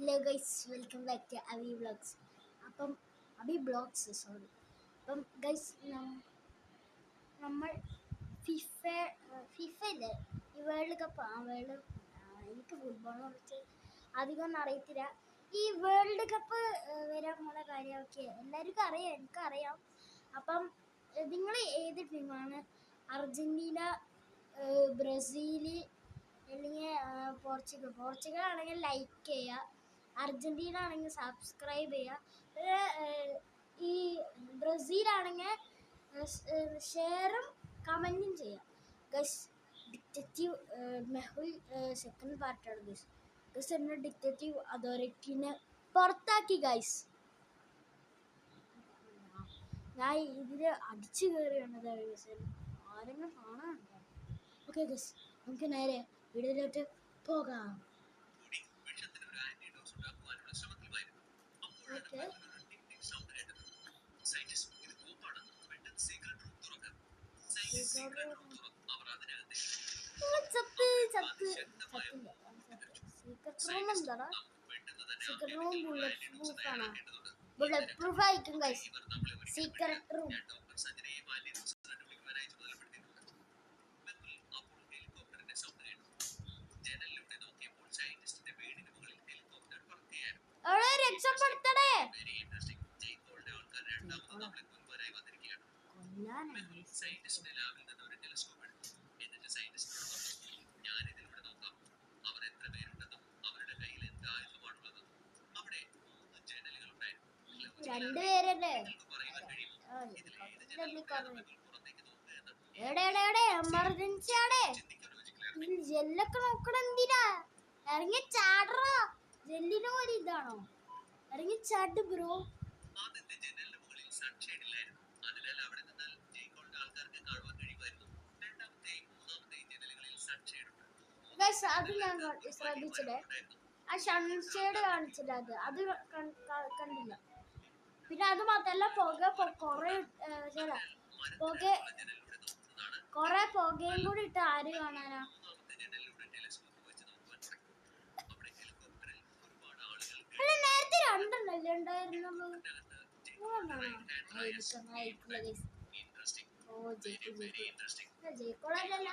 Hello guys, welcome back to Abi vlogs. അപ്പം Abi blogs sorry. അപ്പം guys നമ്മൾ ഫിഫ ഇല്ലേ, ഈ വേൾഡ് കപ്പ് എനിക്ക് ഫുട്ബോളിനെ കുറിച്ച് അധികമൊന്നും അറിയത്തില്ല. ഈ വേൾഡ് കപ്പ് വരാൻ പോണ കാര്യമൊക്കെ എല്ലാവർക്കും അറിയാം, എനിക്കറിയാം. അപ്പം നിങ്ങൾ ഏത് ടീമാണ്? അർജൻറ്റീന, ബ്രസീല് അല്ലെങ്കിൽ പോർച്ചുഗൽ ആണെങ്കിൽ ലൈക്ക് ചെയ്യുക, അർജൻറ്റീന ആണെങ്കിൽ സബ്സ്ക്രൈബ് ചെയ്യുക, ഈ ബ്രസീലാണെങ്കിൽ ഷെയറും കമൻറ്റും ചെയ്യാം. ഗസ് ഡിക്റ്റേറ്റീവ് മെഹുൽ സെക്കൻഡ് പാർട്ടാണ് ഗസ്. ഗസ് എന്ന ഡിക്റ്റേറ്റീവ് അതോറിറ്റീനെ പുറത്താക്കി ഗൈസ്. ഞാൻ ഇതിൽ അടിച്ചു കയറിയാണ് ഗൈസ്, ആരെങ്കിലും കാണാനുണ്ടോ? ഓക്കെ ഗസ്, നമുക്ക് നേരെ വീഡിയോയിലോട്ട് പോകാം. Okay, secret room bullet proof ആണോ? ബുള്ളറ്റ് പ്രൂഫ് ആയിരിക്കും ഗൈസ് സീക്രട്ട് റൂം. രക്ഷപ്പെടുത്തണേ, രണ്ടുപേരല്ലേ? എവിടെ എമർജൻസി ആടേ, ജെല്ലൊക്കെ നോക്കണം. എന്തിനാ ഇറങ്ങി ചാടറ? ജെല്ലിന് പോലെ ഇതാണോ? ഇറങ്ങി ചാട് ബ്രോ. അത് ഞാൻ ശ്രദ്ധിച്ചില്ലേ, ആ സൺഷെയ്ഡ് കാണിച്ചില്ല, അത് കണ്ടില്ല. പിന്നെ അത് മാത്രല്ല, കൊറേ പുകയും കൂടി ഇട്ട് ആര് കാണാനാ? അല്ല, നേരത്തെ രണ്ടെണ്ണല്ലേ ഉണ്ടായിരുന്നുള്ളൂ? ജയിക്കോളല്ല.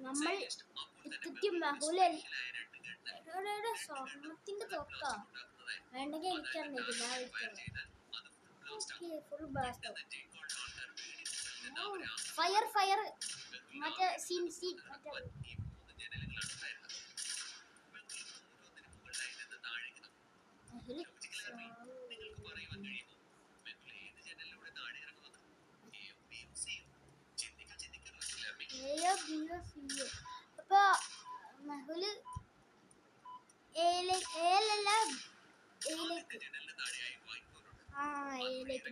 നമ്മൾ സ്വർണത്തിന്റെ തൊക്ക വേണ്ടെങ്കിൽ എനിക്കറിയില്ല. ഫയർ മറ്റേ സീൻ മറ്റേ അപ്പൊ മെഹുല് എയിലേക്ക്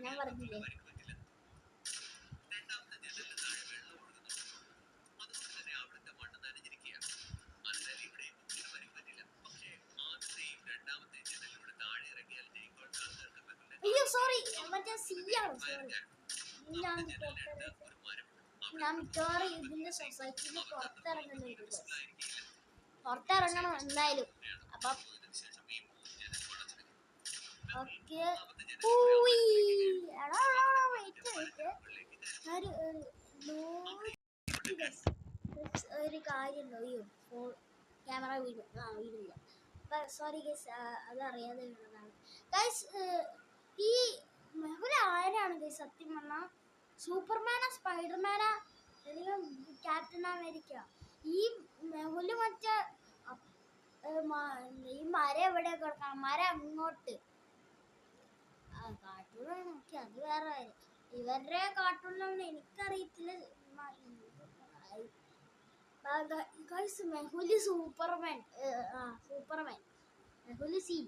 ഞാൻ പറഞ്ഞില്ലേ. അയ്യോ സോറി, മറ്റേ സി ആണ്. സോറി, ഞാൻ മിക്കവാറും ഇതിന്റെ സൊസൈറ്റിയിൽ പുറത്തിറങ്ങണം എന്തായാലും. അപ്പം ഓക്കെ, ഒരു കാര്യം ക്യാമറ വീടില്ല. സോറി ഗൈസ്, അതറിയാതെ വീണതാണ് ഗൈസ്. ഈ മെഹുൽ ആരാണ് ഗൈസ് സത്യം പറഞ്ഞാൽ? സൂപ്പർമാനാ, സ്പൈഡർമാനാ, അല്ലെങ്കിൽ ക്യാപ്റ്റൻ അമേരിക്ക? ഈ മെഹുല് മറ്റേ ഈ മരം എവിടെ കിടക്കണം? മരം അങ്ങോട്ട് കാർട്ടൂൺ നോക്കി, അത് വേറെ കാര്യം. ഇവരുടെ കാർട്ടൂണിലൊന്നും എനിക്കറിയത്തില്ല. Mehul Superman, Mehul C.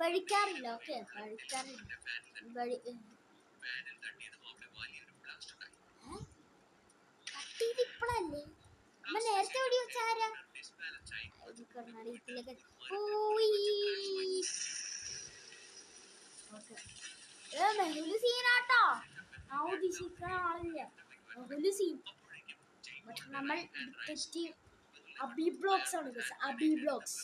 പഠിക്കാറില്ല. Okay, പഠിക്കാറില്ല. ഇപ്പോഴല്ലേ നേരത്തെ ഓടി വെച്ചാരാ കർണാടകത്തിലൊക്കെ പോയി. മെഹുല് സീനാട്ടോ, ആ ഉദ്ദേശിക്കുന്ന ആളില്ല. മെഹുല് സീൻ. നമ്മൾ ഡിറ്റക്റ്റീവ് അബി ബ്ലോഗ്സ് ആണ്. അബി ബ്ലോഗ്സ്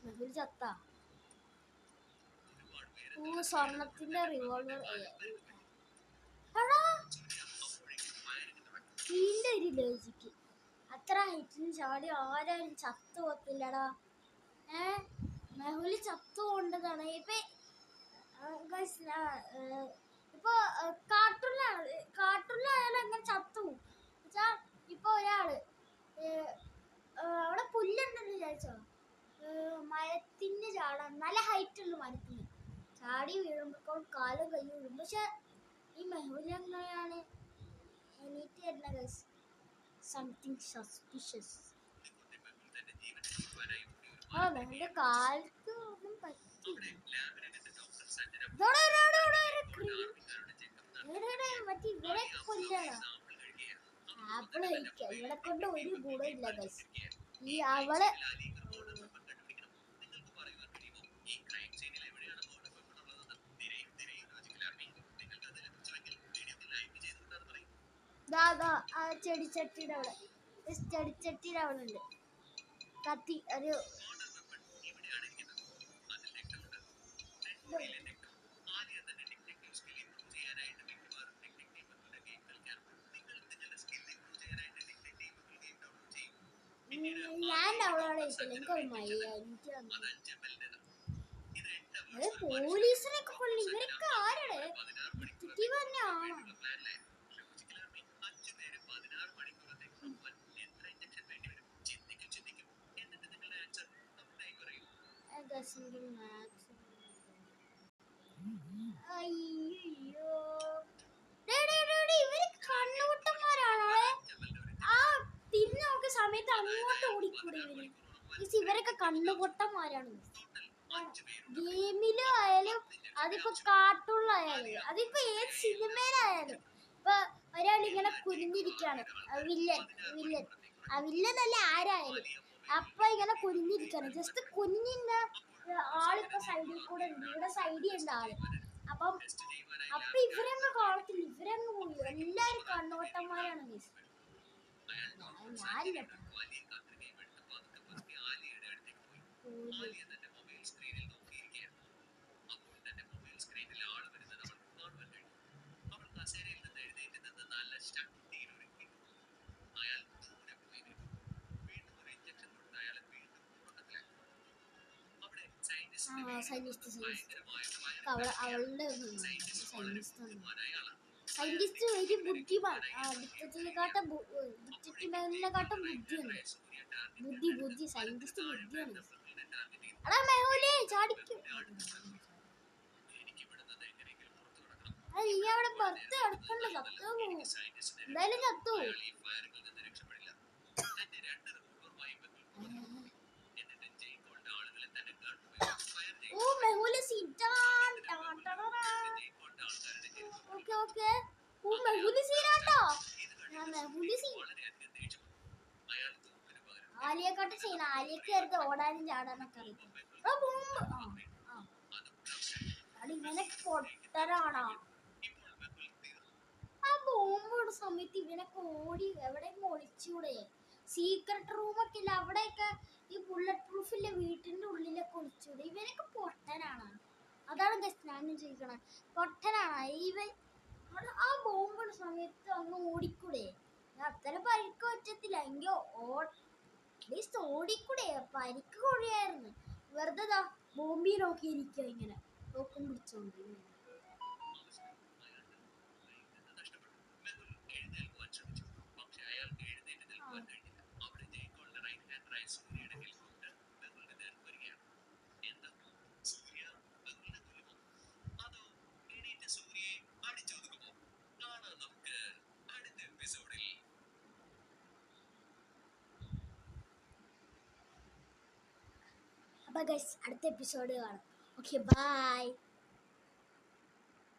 മെഹുൽ ചത്ത. സ്വർണത്തിന്റെ റിവോൾവർ ഒരു ലോജിക്ക്. അത്ര ഹൈറ്റിന് ചാടി ആരും ചത്തു പോത്തില്ലടാ. മെഹുല് ചത്തു കൊണ്ടതാണ്. ഇപ്പൊ കാട്ടുള്ളിലായാലും അങ്ങനെ ചത്തു. ഇപ്പൊ ഒരാള് അവിടെ പുല്ലുണ്ടെന്ന് വിചാരിച്ചോ, മരത്തിന് ചാടാൻ നല്ല ഹൈറ്റ് ഉള്ളു. മരത്തിന് ചാടി വീഴുമ്പോൾ കാലും കൈ വീഴും. പക്ഷെ ഈ മെഹുൽ എങ്ങനെയാണ് എണീറ്റ് വരുന്ന? Something suspicious. മെഹുലിന്റെ കാലത്ത് ഒന്നും പറ്റില്ല. മറ്റേ ഇവരെ കൊല്ലണം. ആപ്പിൾ കഴിക്കാം. ഇവളെ കൊണ്ട് ഒരു ഗുണമില്ല ഗൈസ്. ഈ അവള് ചെടിച്ചട്ടിയുടെ അവിടെ ഉണ്ട് കത്തി. ഒരു ഞാൻ ഡൗൺലോഡ് ചെയ്തില്ല. എനിക്കൊരു മയ്യ. പോലീസിനൊക്കെ കൊള്ളി. ഇവരൊക്കെ ആരുടെ ഡിറ്റക്റ്റീവ് തന്നെയാണോ? അയ്യോ, ഇവര് കണ്ണുകുട്ടന്മാരാണോ? ആ തിരിഞ്ഞു നോക്കുന്ന സമയത്ത് അങ്ങോട്ട് ഓടിക്കൂടെ ഇവര്? ഇവരൊക്കെ കണ്ണുകൊട്ടന്മാരാണ്. ഗെയിമിലും ആയാലും, അതിപ്പോ കാർട്ടൂണിലായാലും, അതിപ്പോ ഏത് സിനിമയിലായാലും. ഇപ്പൊ ഒരാളിങ്ങനെ കുനിഞ്ഞിരിക്കാണ്, വില്ലനല്ല ആരായാലും. അപ്പൊ ഇങ്ങനെ കുനിഞ്ഞിരിക്കാണ്. ജസ്റ്റ് കുനിഞ്ഞ ആളിപ്പോ സൈഡിൽ കൂടെ ഉണ്ട്. ഇവിടെ സൈഡിൽ ഉണ്ട് ആള്. അപ്പൊ ഇവരങ്ങ് കാണത്തില്ല. ഇവരങ്ങ് പോയി. എല്ലാരും കണ്ണോട്ടന്മാരാണ്. ഞാനില്ല. അവളുടെ സയന്റിസ്റ്റ് ഒരു ബുദ്ധിമാൻ. ഡിറ്റക്റ്റീവിനെക്കാട്ടും ബുദ്ധിയുണ്ട്. സയന്റിസ്റ്റ് ബുദ്ധിയാണ്. എടാ മെഹുലേ ചാടിക്കും. നീ അവിടെ പുറത്ത് കിടക്കണ്ട. ചത്തു പോകും. എന്തായാലും ചത്തു. ഓ മെഹുല് സീറ്റാൻ. ഓക്കെ. ഓ മെഹുല് സീനാട്ടോ. മെഹുല് സീൻ. ആലിയെക്കാട്ട് ചെയ്യണം. ആലിയക്ക് കയറി ഓടാനും ചാടാനൊക്കെ അറിയാം. ഇവനെ പൊട്ടനാണോ? ആ ബോംബുള്ള സമയത്ത് ഇവനൊക്കെ ഓടി എവിടെയെങ്കിലും ഒളിച്ചൂടെ? സീക്രട്ട് റൂമൊക്കെ ഇല്ല അവിടെയൊക്കെ. ഈ ബുള്ളറ്റ് പ്രൂഫിന്റെ വീട്ടിന്റെ ഉള്ളിലൊക്കെ ഒളിച്ചൂടെ? ഇവനൊക്കെ പൊട്ടനാണ്. അതാണ് ഞാനും ചോദിക്കണേ. പൊട്ടനാണ് ഇവൻ. ആ ബോംബുള്ള സമയത്ത് അങ്ങ് ഓടിക്കൂടെ? അത്ര പരിക്ക് പറ്റത്തില്ല എങ്കി അറ്റ്ലീസ്റ്റ് ഓടിക്കൂടെ? പരിക്ക് കൊഴിയായിരുന്നു. വെറുതെ ബോംബി നോക്കിയിരിക്കുക. ഇങ്ങനെ തോക്കും പിടിച്ചോണ്ട്. അപ്പൊ ഗൈസ് അടുത്ത എപ്പിസോഡ് കാണാം. Okay bye.